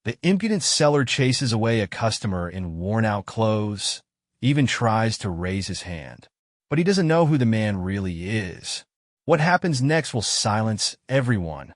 The impudent seller chases away a customer in worn-out clothes, even tries to raise his hand. But he doesn't know who the man really is. What happens next will silence everyone.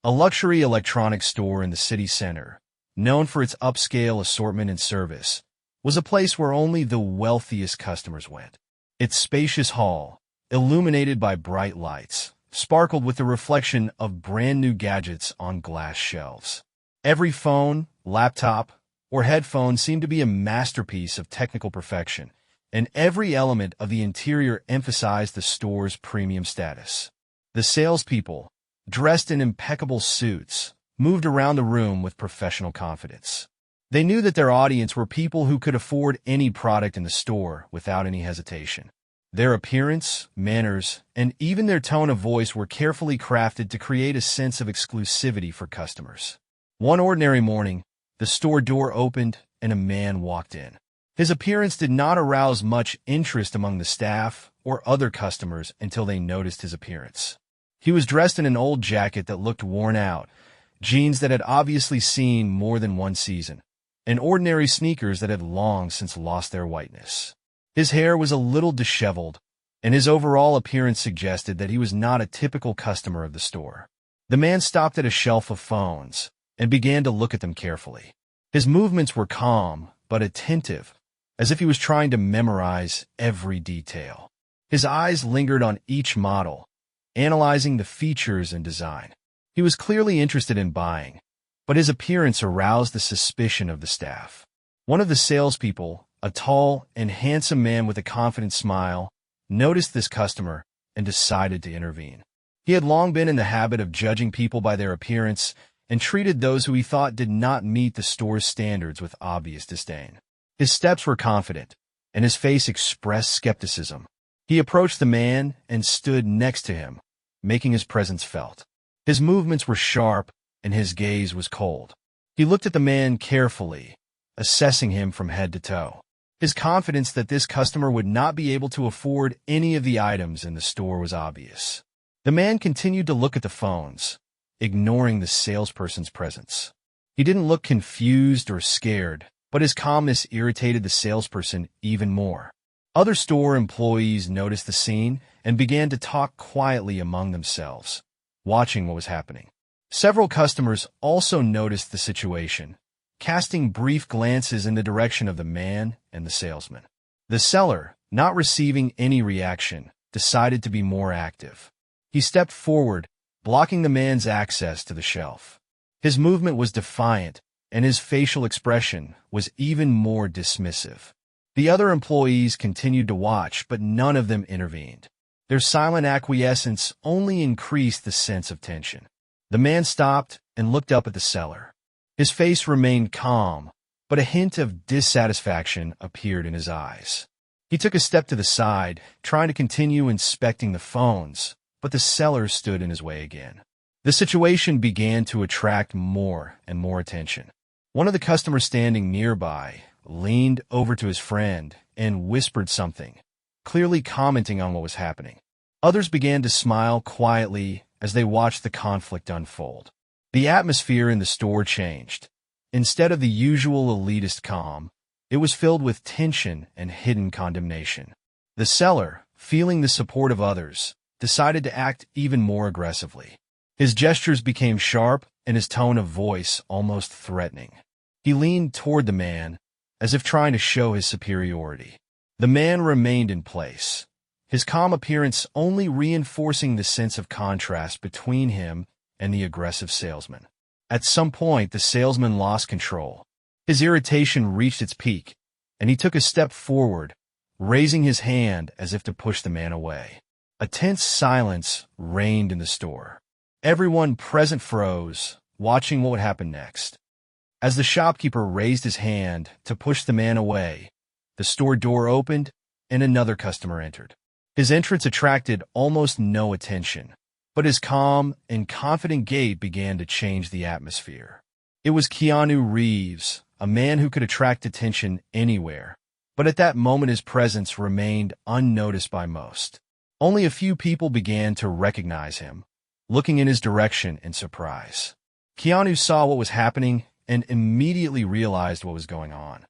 A luxury electronics store in the city center, known for its upscale assortment and service, was a place where only the wealthiest customers went. Its spacious hall, illuminated by bright lights, sparkled with the reflection of brand-new gadgets on glass shelves. Every phone, laptop, or headphone seemed to be a masterpiece of technical perfection, and every element of the interior emphasized the store's premium status. The salespeople, dressed in impeccable suits, moved around the room with professional confidence. They knew that their audience were people who could afford any product in the store without any hesitation. Their appearance, manners, and even their tone of voice were carefully crafted to create a sense of exclusivity for customers. One ordinary morning, the store door opened and a man walked in. His appearance did not arouse much interest among the staff or other customers until they noticed his appearance. He was dressed in an old jacket that looked worn out, jeans that had obviously seen more than one season, and ordinary sneakers that had long since lost their whiteness. His hair was a little disheveled, and his overall appearance suggested that he was not a typical customer of the store. The man stopped at a shelf of phones and began to look at them carefully. His movements were calm but attentive, as if he was trying to memorize every detail. His eyes lingered on each model, analyzing the features and design. He was clearly interested in buying, but his appearance aroused the suspicion of the staff. One of the salespeople, a tall and handsome man with a confident smile, noticed this customer and decided to intervene. He had long been in the habit of judging people by their appearance and treated those who he thought did not meet the store's standards with obvious disdain. His steps were confident, and his face expressed skepticism. He approached the man and stood next to him, making his presence felt. His movements were sharp, and his gaze was cold. He looked at the man carefully, assessing him from head to toe. His confidence that this customer would not be able to afford any of the items in the store was obvious. The man continued to look at the phones, ignoring the salesperson's presence. He didn't look confused or scared, but his calmness irritated the salesperson even more. Other store employees noticed the scene and began to talk quietly among themselves, watching what was happening. Several customers also noticed the situation, casting brief glances in the direction of the man and the salesman. The seller, not receiving any reaction, decided to be more active. He stepped forward, blocking the man's access to the shelf. His movement was defiant, and his facial expression was even more dismissive. The other employees continued to watch, but none of them intervened. Their silent acquiescence only increased the sense of tension. The man stopped and looked up at the seller. His face remained calm, but a hint of dissatisfaction appeared in his eyes. He took a step to the side, trying to continue inspecting the phones, but the seller stood in his way again. The situation began to attract more and more attention. One of the customers standing nearby leaned over to his friend and whispered something, clearly commenting on what was happening. Others began to smile quietly as they watched the conflict unfold. The atmosphere in the store changed. Instead of the usual elitist calm, it was filled with tension and hidden condemnation. The seller, feeling the support of others, decided to act even more aggressively. His gestures became sharp and his tone of voice almost threatening. He leaned toward the man, as if trying to show his superiority. The man remained in place, his calm appearance only reinforcing the sense of contrast between him and the aggressive salesman. At some point, the salesman lost control. His irritation reached its peak, and he took a step forward, raising his hand as if to push the man away. A tense silence reigned in the store. Everyone present froze, watching what would happen next. As the shopkeeper raised his hand to push the man away, the store door opened and another customer entered. His entrance attracted almost no attention, but his calm and confident gait began to change the atmosphere. It was Keanu Reeves, a man who could attract attention anywhere, but at that moment his presence remained unnoticed by most. Only a few people began to recognize him, looking in his direction in surprise. Keanu saw what was happening and immediately realized what was going on.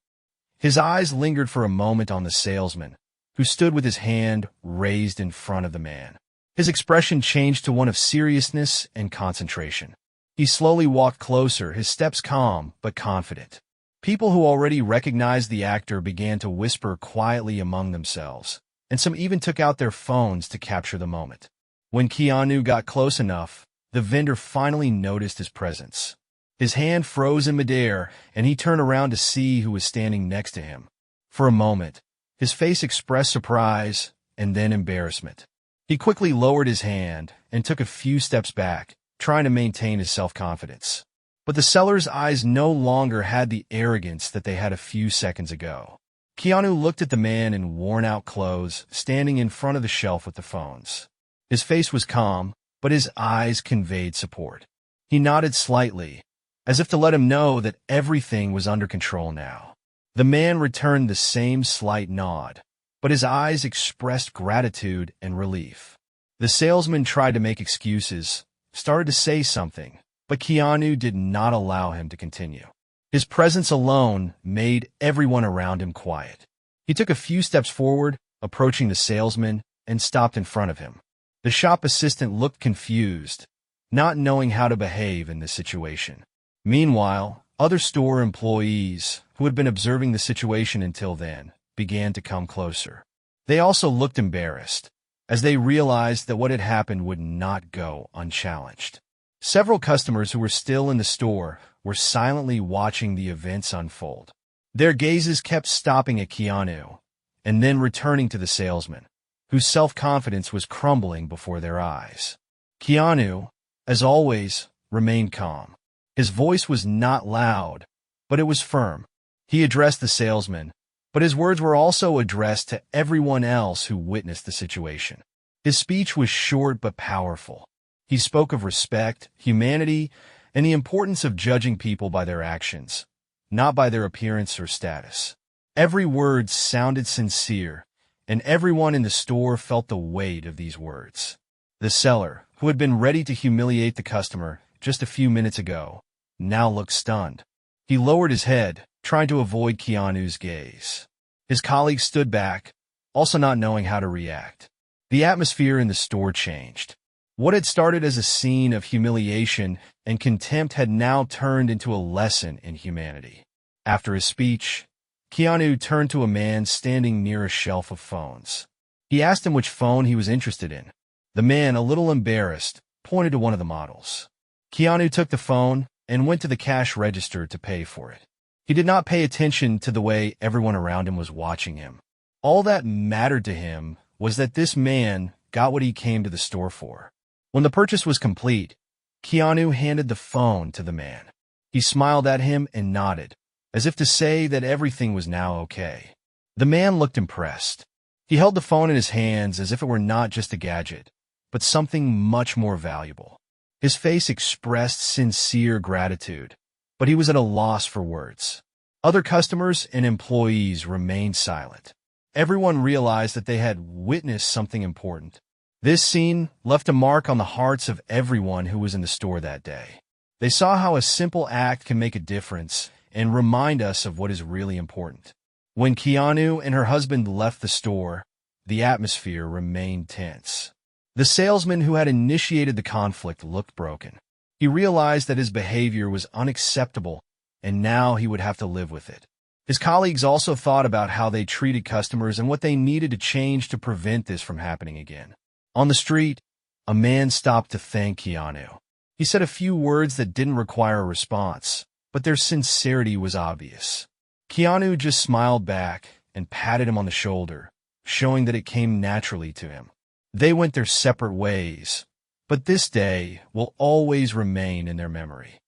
His eyes lingered for a moment on the salesman, who stood with his hand raised in front of the man. His expression changed to one of seriousness and concentration. He slowly walked closer, his steps calm but confident. People who already recognized the actor began to whisper quietly among themselves, and some even took out their phones to capture the moment. When Keanu got close enough, the vendor finally noticed his presence. His hand froze in midair, and he turned around to see who was standing next to him. For a moment, his face expressed surprise and then embarrassment. He quickly lowered his hand and took a few steps back, trying to maintain his self-confidence. But the seller's eyes no longer had the arrogance that they had a few seconds ago. Keanu looked at the man in worn-out clothes, standing in front of the shelf with the phones. His face was calm, but his eyes conveyed support. He nodded slightly, as if to let him know that everything was under control now. The man returned the same slight nod, but his eyes expressed gratitude and relief. The salesman tried to make excuses, started to say something, but Keanu did not allow him to continue. His presence alone made everyone around him quiet. He took a few steps forward, approaching the salesman, and stopped in front of him. The shop assistant looked confused, not knowing how to behave in this situation. Meanwhile, other store employees, who had been observing the situation until then, began to come closer. They also looked embarrassed, as they realized that what had happened would not go unchallenged. Several customers who were still in the store were silently watching the events unfold. Their gazes kept stopping at Keanu, and then returning to the salesman, whose self-confidence was crumbling before their eyes. Keanu, as always, remained calm. His voice was not loud, but it was firm. He addressed the salesman, but his words were also addressed to everyone else who witnessed the situation. His speech was short but powerful. He spoke of respect, humanity, and the importance of judging people by their actions, not by their appearance or status. Every word sounded sincere, and everyone in the store felt the weight of these words. The seller, who had been ready to humiliate the customer just a few minutes ago, now looked stunned. He lowered his head, trying to avoid Keanu's gaze. His colleagues stood back, also not knowing how to react. The atmosphere in the store changed. What had started as a scene of humiliation and contempt had now turned into a lesson in humanity. After his speech, Keanu turned to a man standing near a shelf of phones. He asked him which phone he was interested in. The man, a little embarrassed, pointed to one of the models. Keanu took the phone and went to the cash register to pay for it. He did not pay attention to the way everyone around him was watching him. All that mattered to him was that this man got what he came to the store for. When the purchase was complete, Keanu handed the phone to the man. He smiled at him and nodded, as if to say that everything was now okay. The man looked impressed. He held the phone in his hands as if it were not just a gadget, but something much more valuable. His face expressed sincere gratitude, but he was at a loss for words. Other customers and employees remained silent. Everyone realized that they had witnessed something important. This scene left a mark on the hearts of everyone who was in the store that day. They saw how a simple act can make a difference and remind us of what is really important. When Keanu and her husband left the store, the atmosphere remained tense. The salesman who had initiated the conflict looked broken. He realized that his behavior was unacceptable, and now he would have to live with it. His colleagues also thought about how they treated customers and what they needed to change to prevent this from happening again. On the street, a man stopped to thank Keanu. He said a few words that didn't require a response, but their sincerity was obvious. Keanu just smiled back and patted him on the shoulder, showing that it came naturally to him. They went their separate ways, but this day will always remain in their memory.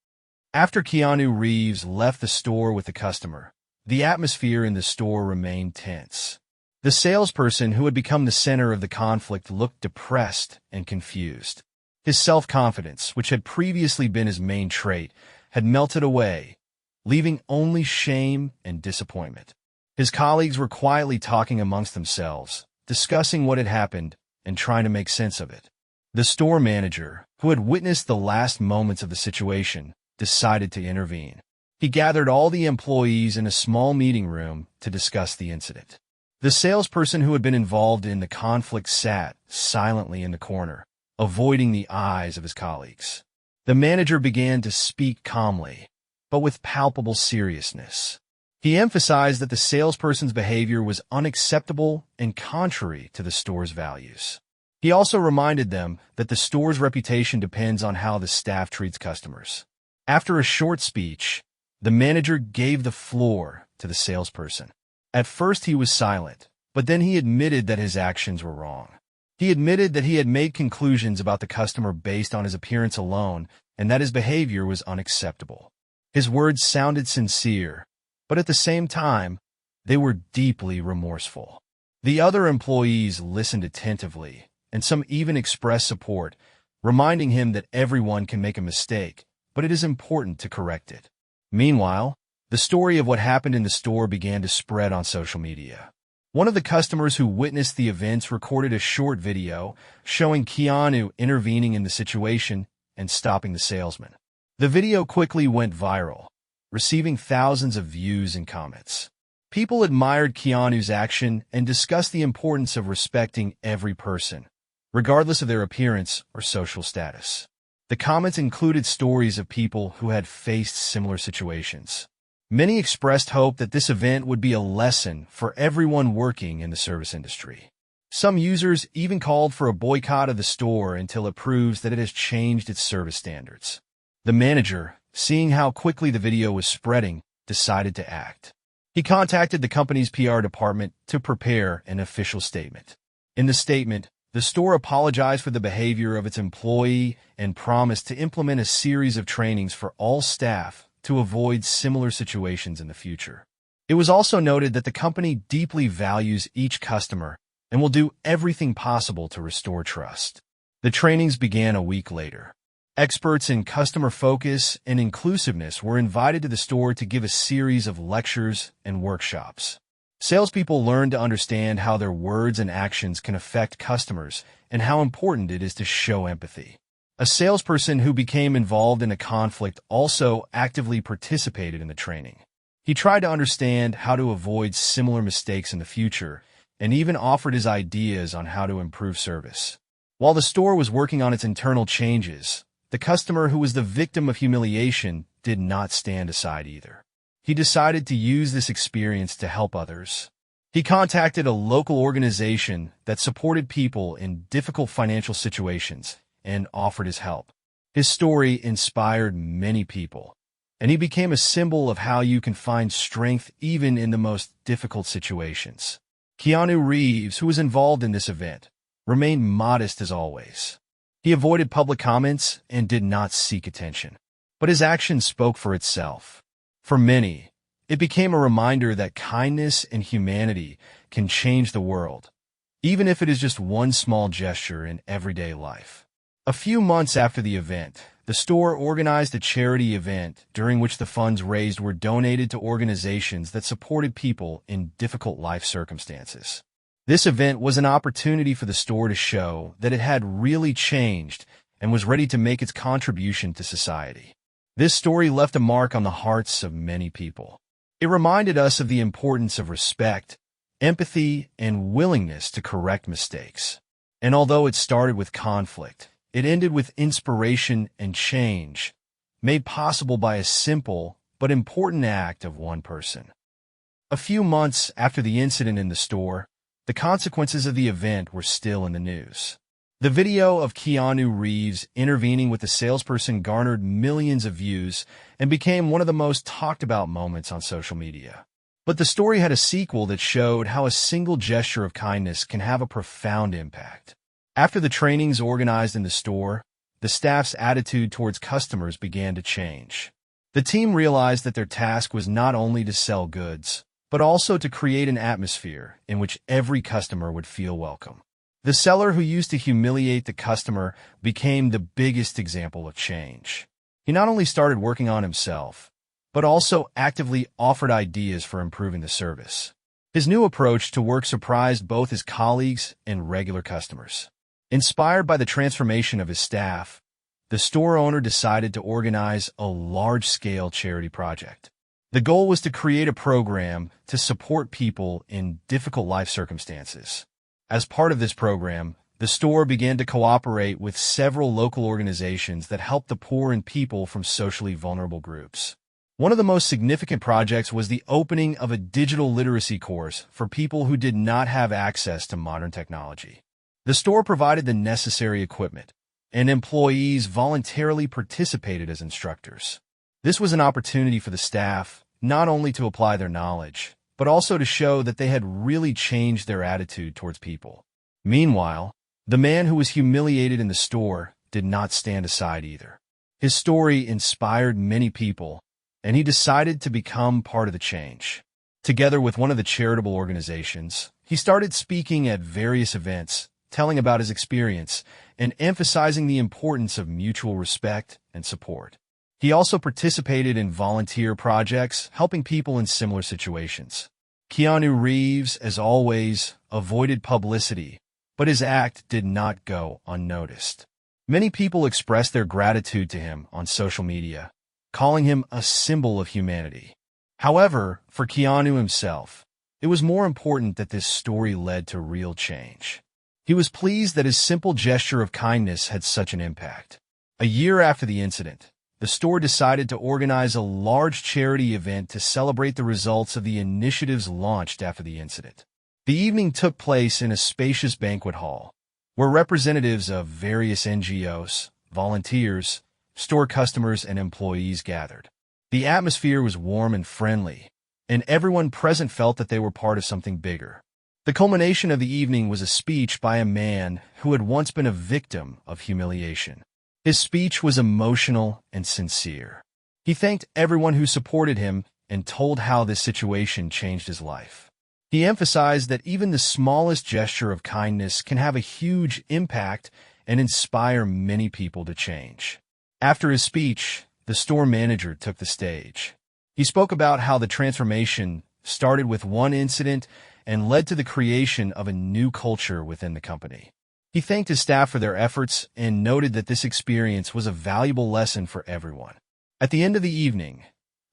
After Keanu Reeves left the store with the customer, the atmosphere in the store remained tense. The salesperson who had become the center of the conflict looked depressed and confused. His self-confidence, which had previously been his main trait, had melted away, leaving only shame and disappointment. His colleagues were quietly talking amongst themselves, discussing what had happened and trying to make sense of it. The store manager, who had witnessed the last moments of the situation, decided to intervene. He gathered all the employees in a small meeting room to discuss the incident. The salesperson who had been involved in the conflict sat silently in the corner, avoiding the eyes of his colleagues. The manager began to speak calmly, but with palpable seriousness. He emphasized that the salesperson's behavior was unacceptable and contrary to the store's values. He also reminded them that the store's reputation depends on how the staff treats customers. After a short speech, the manager gave the floor to the salesperson. At first he was silent, but then he admitted that his actions were wrong. He admitted that he had made conclusions about the customer based on his appearance alone and that his behavior was unacceptable. His words sounded sincere, but at the same time, they were deeply remorseful. The other employees listened attentively, and some even expressed support, reminding him that everyone can make a mistake, but it is important to correct it. Meanwhile, the story of what happened in the store began to spread on social media. One of the customers who witnessed the events recorded a short video showing Keanu intervening in the situation and stopping the salesman. The video quickly went viral, receiving thousands of views and comments. People admired Keanu's action and discussed the importance of respecting every person, regardless of their appearance or social status. The comments included stories of people who had faced similar situations. Many expressed hope that this event would be a lesson for everyone working in the service industry. Some users even called for a boycott of the store until it proves that it has changed its service standards. The manager, seeing how quickly the video was spreading, decided to act. He contacted the company's PR department to prepare an official statement. In the statement, the store apologized for the behavior of its employee and promised to implement a series of trainings for all staff to avoid similar situations in the future. It was also noted that the company deeply values each customer and will do everything possible to restore trust. The trainings began a week later. Experts in customer focus and inclusiveness were invited to the store to give a series of lectures and workshops. Salespeople learned to understand how their words and actions can affect customers and how important it is to show empathy. A salesperson who became involved in a conflict also actively participated in the training. He tried to understand how to avoid similar mistakes in the future and even offered his ideas on how to improve service. While the store was working on its internal changes, the customer who was the victim of humiliation did not stand aside either. He decided to use this experience to help others. He contacted a local organization that supported people in difficult financial situations and offered his help. His story inspired many people, and he became a symbol of how you can find strength even in the most difficult situations. Keanu Reeves, who was involved in this event, remained modest as always. He avoided public comments and did not seek attention. But his actions spoke for itself. For many, it became a reminder that kindness and humanity can change the world, even if it is just one small gesture in everyday life. A few months after the event, the store organized a charity event during which the funds raised were donated to organizations that supported people in difficult life circumstances. This event was an opportunity for the store to show that it had really changed and was ready to make its contribution to society. This story left a mark on the hearts of many people. It reminded us of the importance of respect, empathy, and willingness to correct mistakes. And although it started with conflict, it ended with inspiration and change, made possible by a simple but important act of one person. A few months after the incident in the store, the consequences of the event were still in the news. The video of Keanu Reeves intervening with the salesperson garnered millions of views and became one of the most talked about moments on social media. But the story had a sequel that showed how a single gesture of kindness can have a profound impact. After the trainings organized in the store, the staff's attitude towards customers began to change. The team realized that their task was not only to sell goods, but also to create an atmosphere in which every customer would feel welcome. The seller who used to humiliate the customer became the biggest example of change. He not only started working on himself, but also actively offered ideas for improving the service. His new approach to work surprised both his colleagues and regular customers. Inspired by the transformation of his staff, the store owner decided to organize a large-scale charity project. The goal was to create a program to support people in difficult life circumstances. As part of this program, the store began to cooperate with several local organizations that helped the poor and people from socially vulnerable groups. One of the most significant projects was the opening of a digital literacy course for people who did not have access to modern technology. The store provided the necessary equipment, and employees voluntarily participated as instructors. This was an opportunity for the staff not only to apply their knowledge, but also to show that they had really changed their attitude towards people. Meanwhile, the man who was humiliated in the store did not stand aside either. His story inspired many people, and he decided to become part of the change. Together with one of the charitable organizations, he started speaking at various events, telling about his experience and emphasizing the importance of mutual respect and support. He also participated in volunteer projects, helping people in similar situations. Keanu Reeves, as always, avoided publicity, but his act did not go unnoticed. Many people expressed their gratitude to him on social media, calling him a symbol of humanity. However, for Keanu himself, it was more important that this story led to real change. He was pleased that his simple gesture of kindness had such an impact. A year after the incident, the store decided to organize a large charity event to celebrate the results of the initiatives launched after the incident. The evening took place in a spacious banquet hall, where representatives of various NGOs, volunteers, store customers, and employees gathered. The atmosphere was warm and friendly, and everyone present felt that they were part of something bigger. The culmination of the evening was a speech by a man who had once been a victim of humiliation. His speech was emotional and sincere. He thanked everyone who supported him and told how this situation changed his life. He emphasized that even the smallest gesture of kindness can have a huge impact and inspire many people to change. After his speech, the store manager took the stage. He spoke about how the transformation started with one incident and led to the creation of a new culture within the company. He thanked his staff for their efforts and noted that this experience was a valuable lesson for everyone. At the end of the evening,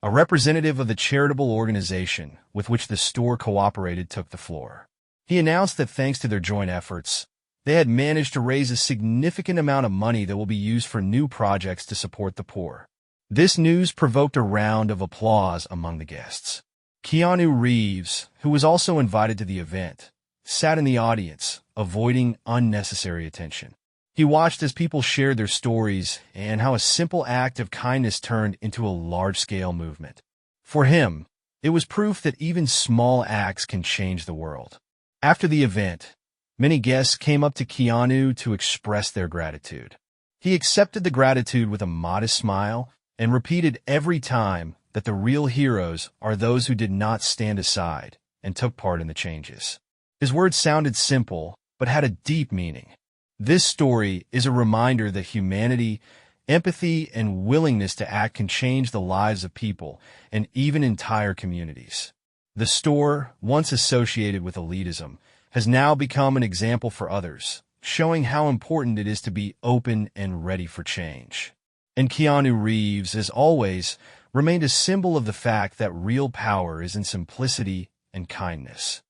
a representative of the charitable organization with which the store cooperated took the floor. He announced that thanks to their joint efforts, they had managed to raise a significant amount of money that will be used for new projects to support the poor. This news provoked a round of applause among the guests. Keanu Reeves, who was also invited to the event, sat in the audience, avoiding unnecessary attention. He watched as people shared their stories and how a simple act of kindness turned into a large-scale movement. For him, it was proof that even small acts can change the world. After the event, many guests came up to Keanu to express their gratitude. He accepted the gratitude with a modest smile and repeated every time that the real heroes are those who did not stand aside and took part in the changes. His words sounded simple, but had a deep meaning. This story is a reminder that humanity, empathy, and willingness to act can change the lives of people and even entire communities. The store, once associated with elitism, has now become an example for others, showing how important it is to be open and ready for change. And Keanu Reeves, as always, remained a symbol of the fact that real power is in simplicity and kindness.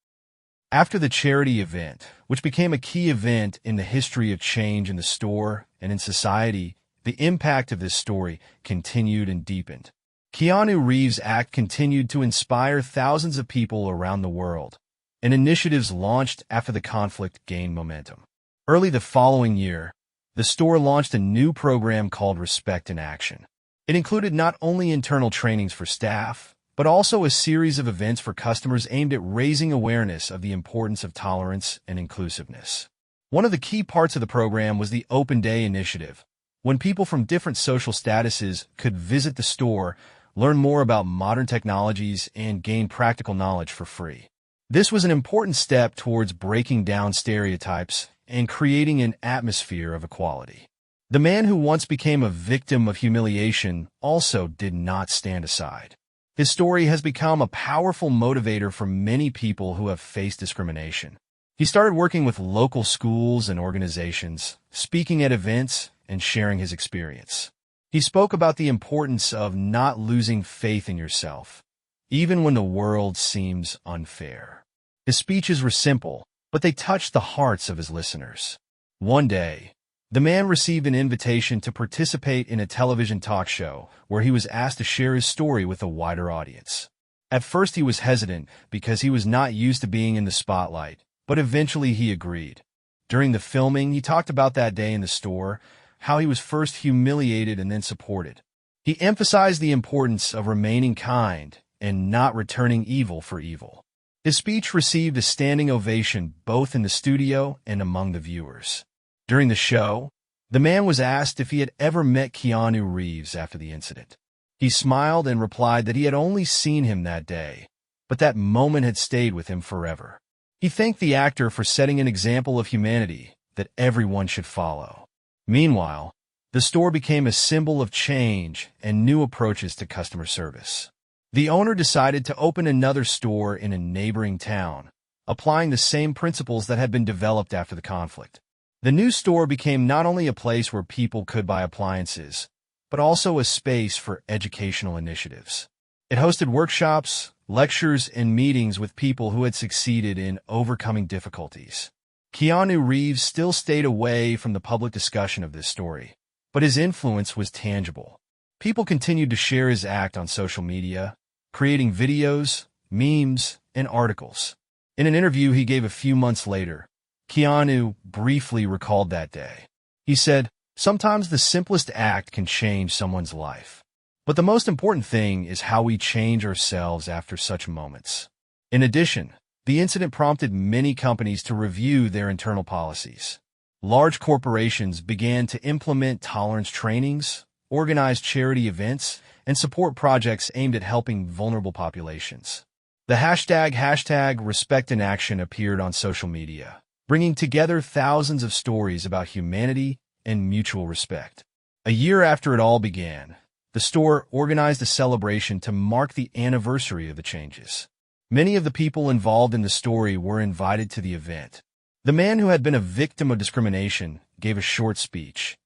After the charity event, which became a key event in the history of change in the store and in society, the impact of this story continued and deepened. Keanu Reeves' act continued to inspire thousands of people around the world, and initiatives launched after the conflict gained momentum. Early the following year, the store launched a new program called Respect in Action. It included not only internal trainings for staff, but also a series of events for customers aimed at raising awareness of the importance of tolerance and inclusiveness. One of the key parts of the program was the Open Day initiative, when people from different social statuses could visit the store, learn more about modern technologies, and gain practical knowledge for free. This was an important step towards breaking down stereotypes and creating an atmosphere of equality. The man who once became a victim of humiliation also did not stand aside. His story has become a powerful motivator for many people who have faced discrimination. He started working with local schools and organizations, speaking at events, and sharing his experience. He spoke about the importance of not losing faith in yourself, even when the world seems unfair. His speeches were simple, but they touched the hearts of his listeners. One day, the man received an invitation to participate in a television talk show where he was asked to share his story with a wider audience. At first he was hesitant because he was not used to being in the spotlight, but eventually he agreed. During the filming, he talked about that day in the store, how he was first humiliated and then supported. He emphasized the importance of remaining kind and not returning evil for evil. His speech received a standing ovation both in the studio and among the viewers. During the show, the man was asked if he had ever met Keanu Reeves after the incident. He smiled and replied that he had only seen him that day, but that moment had stayed with him forever. He thanked the actor for setting an example of humanity that everyone should follow. Meanwhile, the store became a symbol of change and new approaches to customer service. The owner decided to open another store in a neighboring town, applying the same principles that had been developed after the conflict. The new store became not only a place where people could buy appliances, but also a space for educational initiatives. It hosted workshops, lectures, and meetings with people who had succeeded in overcoming difficulties. Keanu Reeves still stayed away from the public discussion of this story, but his influence was tangible. People continued to share his act on social media, creating videos, memes, and articles. In an interview he gave a few months later, Keanu briefly recalled that day. He said, "Sometimes the simplest act can change someone's life. But the most important thing is how we change ourselves after such moments." In addition, the incident prompted many companies to review their internal policies. Large corporations began to implement tolerance trainings, organize charity events, and support projects aimed at helping vulnerable populations. The hashtag Respect in Action appeared on social media, bringing together thousands of stories about humanity and mutual respect. A year after it all began, the store organized a celebration to mark the anniversary of the changes. Many of the people involved in the story were invited to the event. The man who had been a victim of discrimination gave a short speech,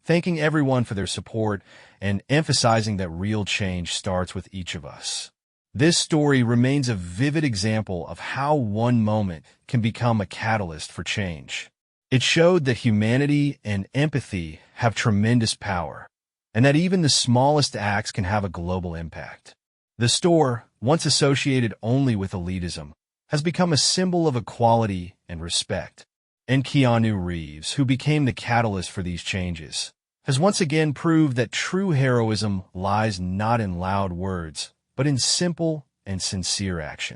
thanking everyone for their support and emphasizing that real change starts with each of us. This story remains a vivid example of how one moment can become a catalyst for change. It showed that humanity and empathy have tremendous power, and that even the smallest acts can have a global impact. The store, once associated only with elitism, has become a symbol of equality and respect. And Keanu Reeves, who became the catalyst for these changes, has once again proved that true heroism lies not in loud words, but in simple and sincere action.